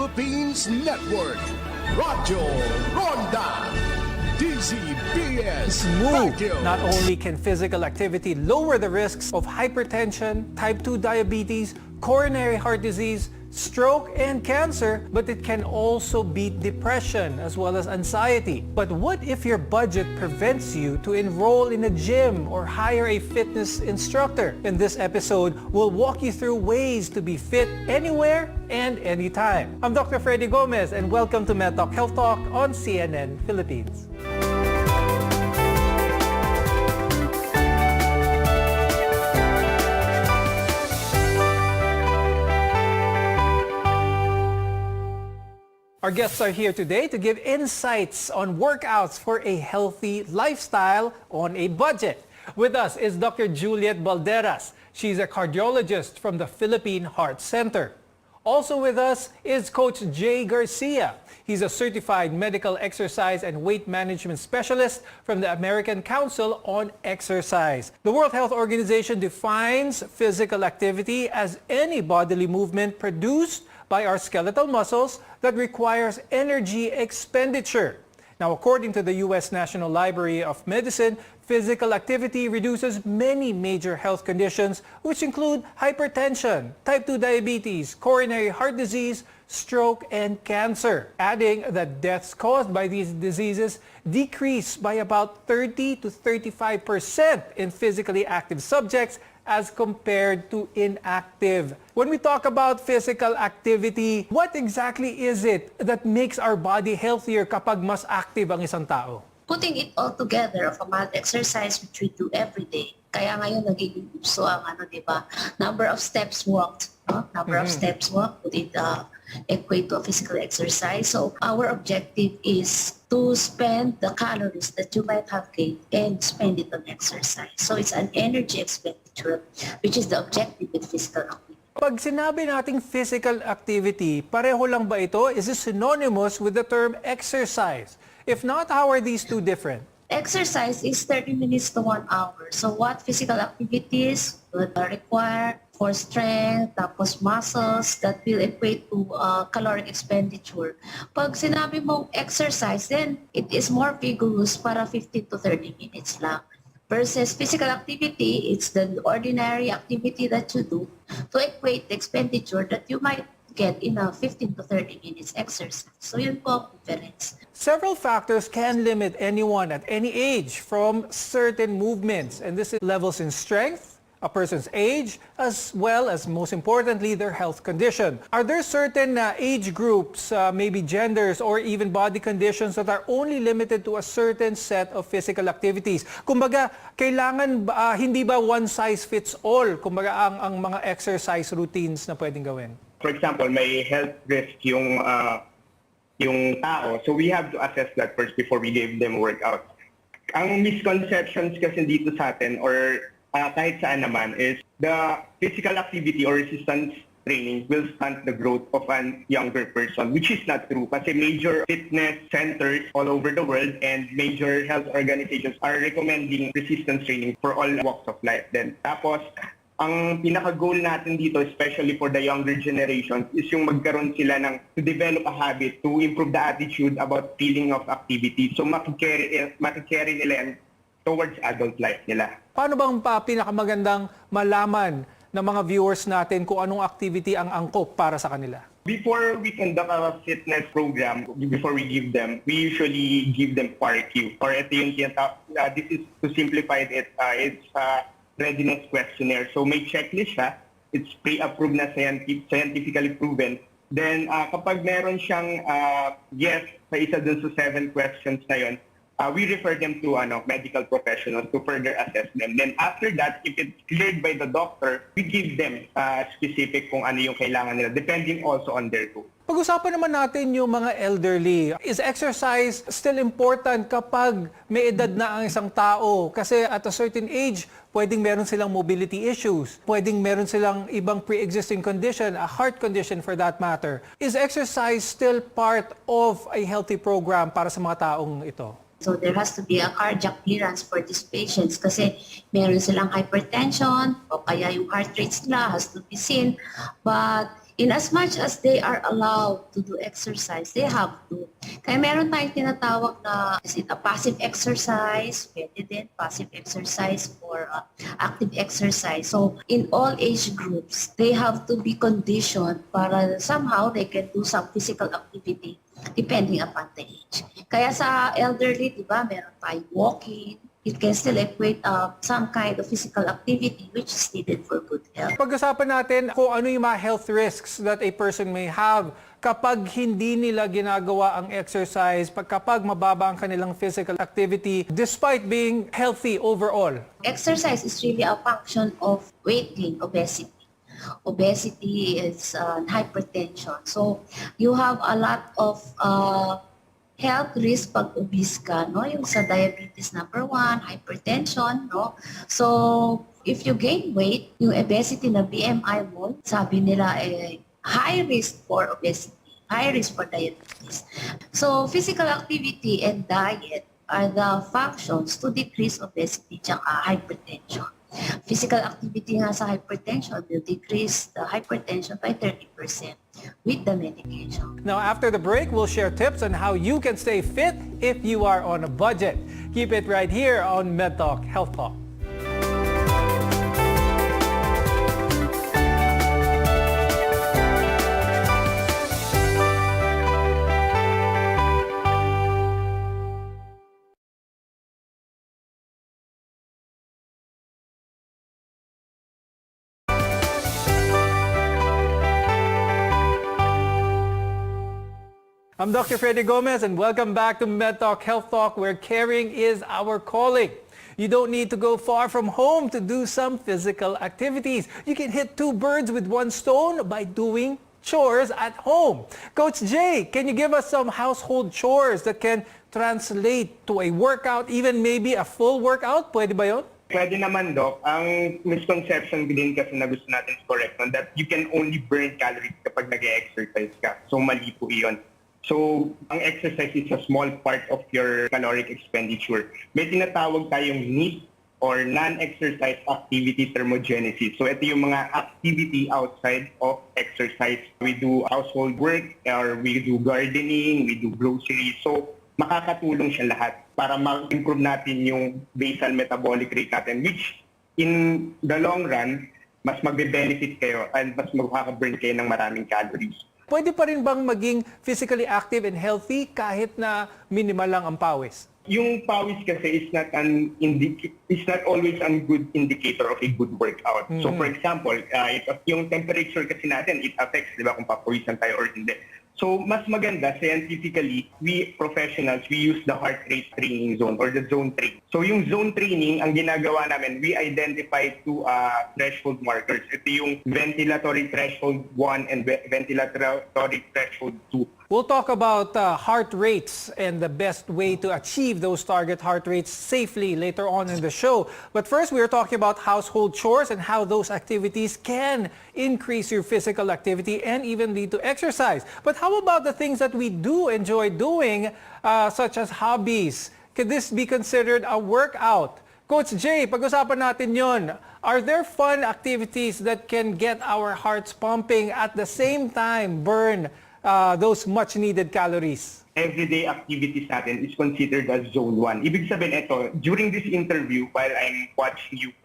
Philippines Network, Radyo Ronda, DZBS Move. Radio. Not only can physical activity lower the risks of hypertension, type 2 diabetes, coronary heart disease, stroke, and cancer, but it can also beat depression as well as anxiety. But what if your budget prevents you to enroll in a gym or hire a fitness instructor? In this episode, we'll walk you through ways to be fit anywhere and anytime. I'm Dr. Freddy Gomez, and welcome to Medtalk Health Talk on CNN Philippines. Our guests are here today to give insights on workouts for a healthy lifestyle on a budget. With us is Dr. Juliet Balderas. She's a cardiologist from the Philippine Heart Center. Also with us is Coach Jay Garcia. He's a certified medical exercise and weight management specialist from the American Council on Exercise. The World Health Organization defines physical activity as any bodily movement produced by our skeletal muscles that requires energy expenditure. Now, according to the U.S. National Library of Medicine, physical activity reduces many major health conditions, which include hypertension, type 2 diabetes, coronary heart disease, stroke, and cancer. Adding that deaths caused by these diseases decrease by about 30 to 35% in physically active subjects as compared to inactive. When we talk about physical activity, what exactly is it that makes our body healthier kapag mas active ang isang tao? Putting it all together of a mild exercise which we do every day. Kaya ngayon nagiging uso ang diba? Number of steps walked. No? Number of steps walked, put it equate to a physical exercise. So our objective is to spend the calories that you might have gained and spend it on exercise. So it's an energy expenditure, which is the objective with physical activity. Pag sinabi nating physical activity, pareho lang ba ito? Is it synonymous with the term exercise? If not, how are these two different? Exercise is 30 minutes to 1 hour. So what physical activities would require for strength, tapos muscles that will equate to caloric expenditure. Pag sinabi mong exercise, then it is more vigorous para 15 to 30 minutes lang. Versus physical activity, it's the ordinary activity that you do to equate the expenditure that you might get in a 15 to 30 minutes exercise. So yun po ang difference. Several factors can limit anyone at any age from certain movements, and this is levels in strength, a person's age, as well as, most importantly, their health condition. Are there certain age groups, maybe genders, or even body conditions that are only limited to a certain set of physical activities? Kumbaga, kailangan hindi ba one size fits all, kumbaga, ang mga exercise routines na pwedeng gawin? For example, may health risk yung tao, so we have to assess that first before we give them workout. Ang misconceptions kasi dito sa atin, or kahit saan naman, is the physical activity or resistance training will stunt the growth of a younger person, which is not true kasi major fitness centers all over the world and major health organizations are recommending resistance training for all walks of life. Then tapos, ang pinaka-goal natin dito, especially for the younger generation, is yung magkaroon sila to develop a habit to improve the attitude about feeling of activity. So makikarry nila yan towards adult life nila. Paano bang pinakamagandang malaman ng mga viewers natin kung anong activity ang angkop para sa kanila? Before we conduct a fitness program, before we give them, we usually give them PARQ. Or ito yung this is to simplify it, it's a readiness questionnaire. So may checklist siya, it's pre-approved na scientifically proven. Then kapag meron siyang yes sa isa dun sa 7 questions na yun, we refer them to medical professionals to further assess them. Then after that, if it's cleared by the doctor, we give them specific kung ano yung kailangan nila, depending also on their goal. Pag-usapan naman natin yung mga elderly. Is exercise still important kapag may edad na ang isang tao? Kasi at a certain age, pwedeng meron silang mobility issues. Pwedeng meron silang ibang pre-existing condition, a heart condition for that matter. Is exercise still part of a healthy program para sa mga taong ito? So there has to be a cardiac clearance for these patients kasi meron silang hypertension o kaya yung heart rates nila has to be seen. But In as much as they are allowed to do exercise, they have to. Kaya meron tayong tinatawag na, is it a passive exercise? Pwede din, passive exercise or active exercise. So in all age groups, they have to be conditioned para somehow they can do some physical activity depending upon the age. Kaya sa elderly, di ba, meron tayong walking. It can still equate some kind of physical activity which is needed for good health. Pag-usapan natin kung ano yung mga health risks that a person may have kapag hindi nila ginagawa ang exercise, kapag mababa ang kanilang physical activity despite being healthy overall. Exercise is really a function of weight gain, obesity. Obesity is hypertension. So you have a lot of health risk pag obese ka, no? Yung sa diabetes number 1, hypertension, no? So, if you gain weight, yung obesity na BMI mo, sabi nila high risk for obesity, high risk for diabetes. So, physical activity and diet are the functions to decrease obesity tsaka hypertension. Physical activity nga sa hypertension will decrease the hypertension by 30% with the medication. Now, after the break, we'll share tips on how you can stay fit if you are on a budget. Keep it right here on Medtalk Health Talk. I'm Dr. Freddy Gomez and welcome back to Medtalk Health Talk, where caring is our calling. You don't need to go far from home to do some physical activities. You can hit 2 birds with 1 stone by doing chores at home. Coach Jay, can you give us some household chores that can translate to a workout, even maybe a full workout? Pwede ba yun? Pwede naman, Doc. Ang misconception din kasi na gusto natin is correct on that you can only burn calories kapag nag-exercise ka. So mali po iyon. So, ang exercise is a small part of your caloric expenditure. May tinatawag tayong NEAT or non-exercise activity thermogenesis. So, ito yung mga activity outside of exercise. We do household work, or we do gardening, we do groceries. So, makakatulong siya lahat para ma-improve natin yung basal metabolic rate natin, which in the long run, mas magbe-benefit kayo and mas makaka-burn kayo ng maraming calories. Pwede pa rin bang maging physically active and healthy kahit na minimal lang ang pawis? Yung pawis kasi is not always a good indicator of a good workout. So for example, yung temperature kasi natin, it affects, di ba, kung papawisan tayo or hindi. So mas maganda, scientifically, we professionals, we use the heart rate training zone or the zone training. So yung zone training, ang ginagawa namin, we identify 2 threshold markers. Ito yung ventilatory threshold 1 and ventilatory threshold 2. We'll talk about heart rates and the best way to achieve those target heart rates safely later on in the show. But first, we are talking about household chores and how those activities can increase your physical activity and even lead to exercise. But how about the things that we do enjoy doing, such as hobbies? Could this be considered a workout? Coach Jay, pag-usapan natin yon. Are there fun activities that can get our hearts pumping at the same time burn those much-needed calories? Everyday activities natin is considered as zone 1. Ibig sabihin ito, during this interview, while I'm watching you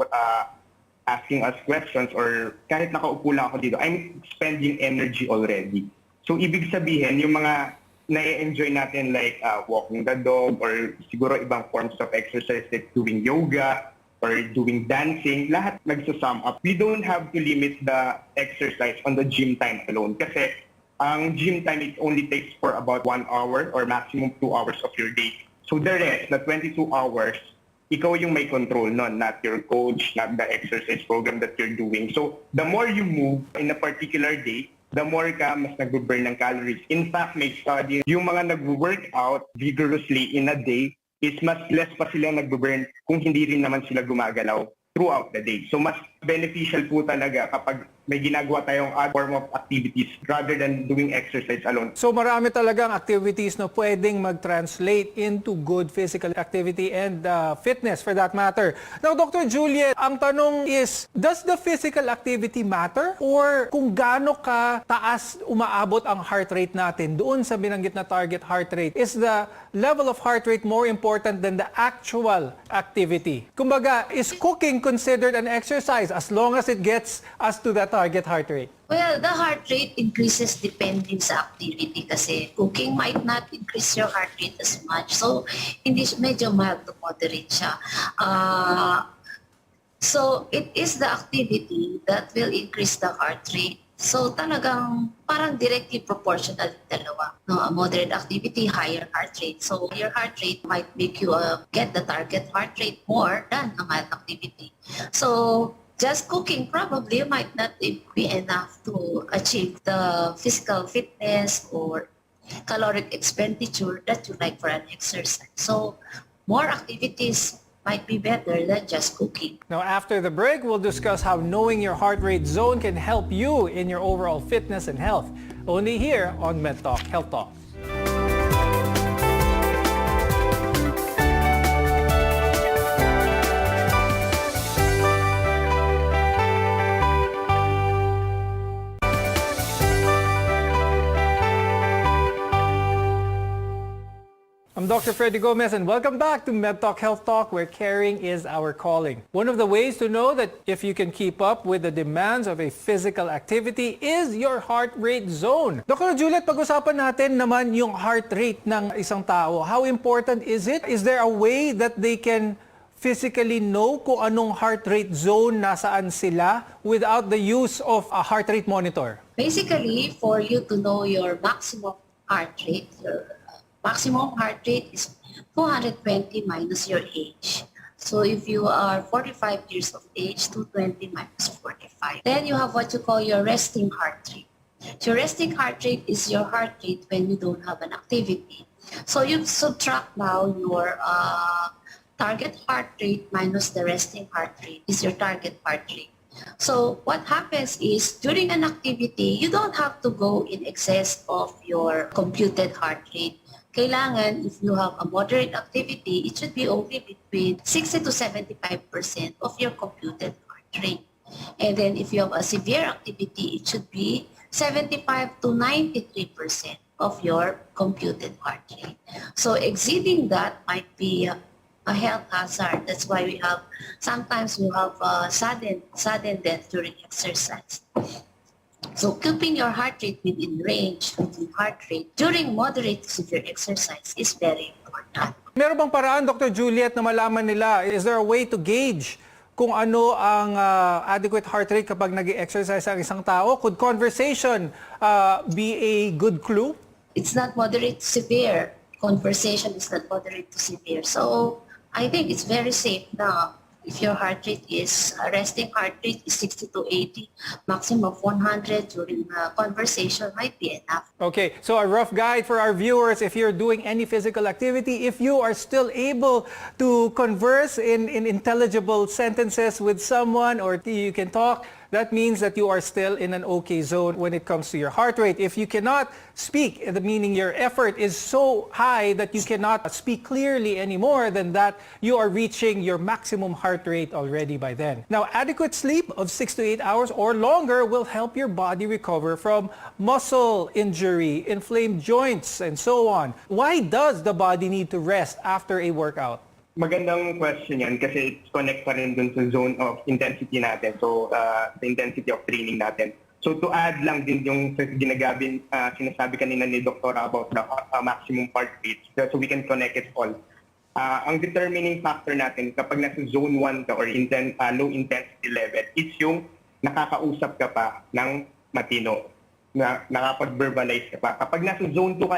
asking us questions or kahit nakaupo lang ako dito, I'm spending energy already. So ibig sabihin, yung mga na-enjoy natin like walking the dog or siguro ibang forms of exercise like doing yoga or doing dancing, lahat nagsasum up. We don't have to limit the exercise on the gym time alone kasi ang gym time, it only takes for about 1 hour or maximum 2 hours of your day. So the rest, the 22 hours, ikaw yung may control nun, not your coach, not the exercise program that you're doing. So the more you move in a particular day, the more ka mas nag-burn ng calories. In fact, may study, yung mga nag-workout vigorously in a day is mas less pa sila nag-burn kung hindi rin naman sila gumagalaw throughout the day. So mas beneficial po talaga kapag may ginagawa tayong other form of activities rather than doing exercise alone. So marami talagang activities na pwedeng mag-translate into good physical activity and fitness for that matter. Now, Dr. Juliet, ang tanong is, does the physical activity matter? Or kung gaano ka taas umaabot ang heart rate natin doon sa binanggit na target heart rate, is the level of heart rate more important than the actual activity? Kumbaga, is cooking considered an exercise as long as it gets us to that target heart rate? Well, the heart rate increases depending sa activity kasi cooking might not increase your heart rate as much. So, hindi medyo mild to moderate siya. So, it is the activity that will increase the heart rate. So, talagang parang directly proportional yung dalawa. No, a moderate activity, higher heart rate. So, your heart rate might make you get the target heart rate more than a mild activity. So, just cooking probably might not be enough to achieve the physical fitness or caloric expenditure that you like for an exercise. So, more activities might be better than just cooking. Now, after the break, we'll discuss how knowing your heart rate zone can help you in your overall fitness and health. Only here on Medtalk Health Talk. I'm Dr. Freddy Gomez and welcome back to Medtalk Health Talk, where caring is our calling. One of the ways to know that if you can keep up with the demands of a physical activity is your heart rate zone. Dr. Juliet, pag-usapan natin naman yung heart rate ng isang tao. How important is it? Is there a way that they can physically know kung anong heart rate zone nasaan sila without the use of a heart rate monitor? Basically, for you to know your maximum heart rate, your maximum heart rate is 220 minus your age. So if you are 45 years of age, 220 minus 45. Then you have what you call your resting heart rate. So your resting heart rate is your heart rate when you don't have an activity. So you subtract now your target heart rate minus the resting heart rate is your target heart rate. So what happens is during an activity, you don't have to go in excess of your computed heart rate. Kailangan, if you have a moderate activity, it should be only between 60 to 75% of your computed heart rate. And then if you have a severe activity, it should be 75 to 93% of your computed heart rate. So exceeding that might be a health hazard. That's why we have, sometimes we have sudden death during exercise. So keeping your heart rate within range, within heart rate, during moderate to severe exercise is very important. Meron bang paraan, Dr. Juliet, na malaman nila? Is there a way to gauge kung ano ang adequate heart rate kapag nag-exercise ang isang tao? Could conversation be a good clue? It's not moderate to severe. Conversation is not moderate to severe. So I think it's very safe now. If your heart rate is, resting heart rate is 60 to 80, maximum of 100 during conversation might be enough. Okay, so a rough guide for our viewers, if you're doing any physical activity, if you are still able to converse in intelligible sentences with someone or you can talk, that means that you are still in an okay zone when it comes to your heart rate. If you cannot speak, meaning your effort is so high that you cannot speak clearly anymore, then that you are reaching your maximum heart rate already by then. Now, adequate sleep of 6 to 8 hours or longer will help your body recover from muscle injury, inflamed joints, and so on. Why does the body need to rest after a workout? Magandang question yan kasi it's connect pa rin dun sa zone of intensity natin. So, the intensity of training natin. So, to add lang din yung sinasabi kanina ni Dr. about the maximum heart rate so we can connect it all. Ang determining factor natin kapag nasa zone 1 ka or low intensity level is yung nakakausap ka pa ng matino, na nakapag-verbalize ka pa. Kapag nasa zone 2 ka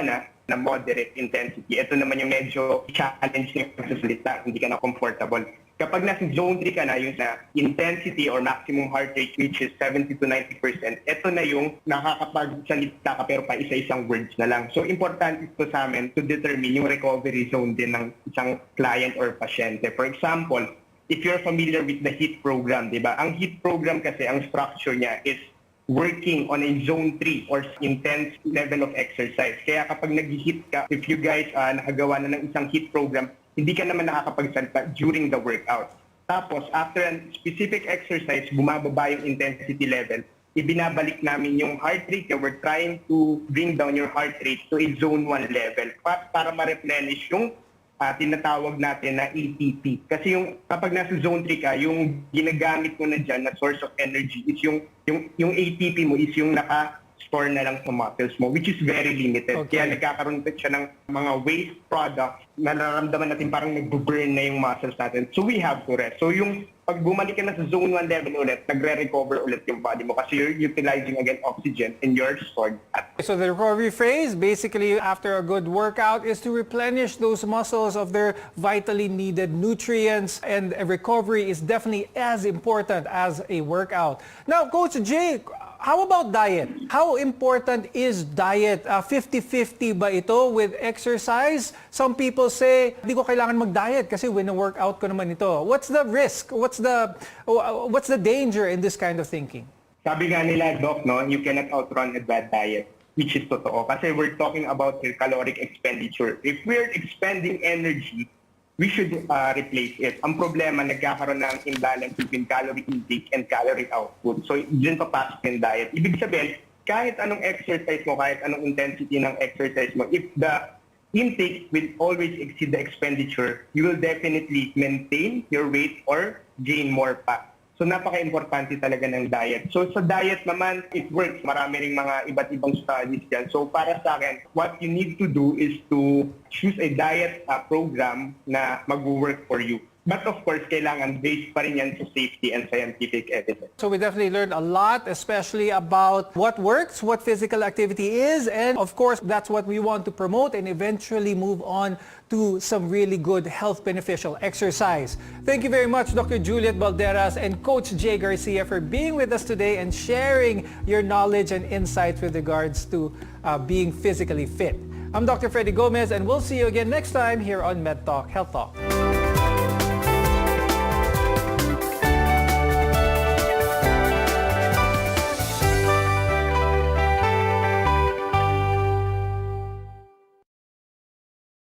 na moderate intensity, ito naman yung medyo challenge na pagsasalita, hindi ka na comfortable. Kapag nasa zone 3 ka na, yung na intensity or maximum heart rate which is 70 to 90%, ito na yung nakakapagsalita ka pero pa isa-isang words na lang. So important ito sa amin to determine yung recovery zone din ng isang client or pasyente. For example, if you're familiar with the HEAT program, di ba? Ang HEAT program kasi, ang structure niya is working on a zone 3 or intense level of exercise. Kaya kapag nag-HEAT ka, if you guys nakagawa na ng isang HEAT program, hindi ka naman nakakapagsalita during the workout. Tapos, after a specific exercise, bumababa yung intensity level, ibinabalik namin yung heart rate. We're trying to bring down your heart rate to a zone 1 level para ma-replenish yung tinatawag natin na ATP. Kasi yung kapag nasa zone 3 ka, yung ginagamit mo na dyan na source of energy is yung ATP mo is yung naka-store na lang sa muscles mo, which is very limited. Okay. Kaya nagkakaroon siya ng mga waste products na nararamdaman natin parang nag-burn na yung muscles natin. So we have to rest. So yung pag bumalik ka na sa zone 1 level ulit, nagre-recover ulit yung body mo kasi you're utilizing again oxygen and you're stored at. So the recovery phase, basically after a good workout, is to replenish those muscles of their vitally needed nutrients, and a recovery is definitely as important as a workout. Now, Coach Jay, how about diet? How important is diet? 50-50 ba ito with exercise? Some people say, hindi ko kailangan mag-diet kasi win-workout ko naman ito. What's the risk? What's the danger in this kind of thinking? Sabi nga nila, Doc, no, you cannot outrun a bad diet, which is totoo. Kasi we're talking about your caloric expenditure. If we're expending energy, we should replace it. Ang problema, nagkakaroon ng imbalance between calorie intake and calorie output. So, dyan papasok yung diet. Ibig sabihin, kahit anong exercise mo, kahit anong intensity ng exercise mo, if the intake will always exceed the expenditure, you will definitely maintain your weight or gain more fat. So, napaka-importante talaga ng diet. So, sa diet naman, it works. Marami ring mga iba't ibang studies dyan. So, para sa akin, what you need to do is to choose a diet program na mag-work for you. But of course, kailangan based pa rin yan sa safety and scientific evidence. So we definitely learned a lot, especially about what works, what physical activity is, and of course, that's what we want to promote and eventually move on to some really good health beneficial exercise. Thank you very much, Dr. Juliet Balderas and Coach Jay Garcia, for being with us today and sharing your knowledge and insights with regards to being physically fit. I'm Dr. Freddy Gomez, and we'll see you again next time here on Medtalk Health Talk.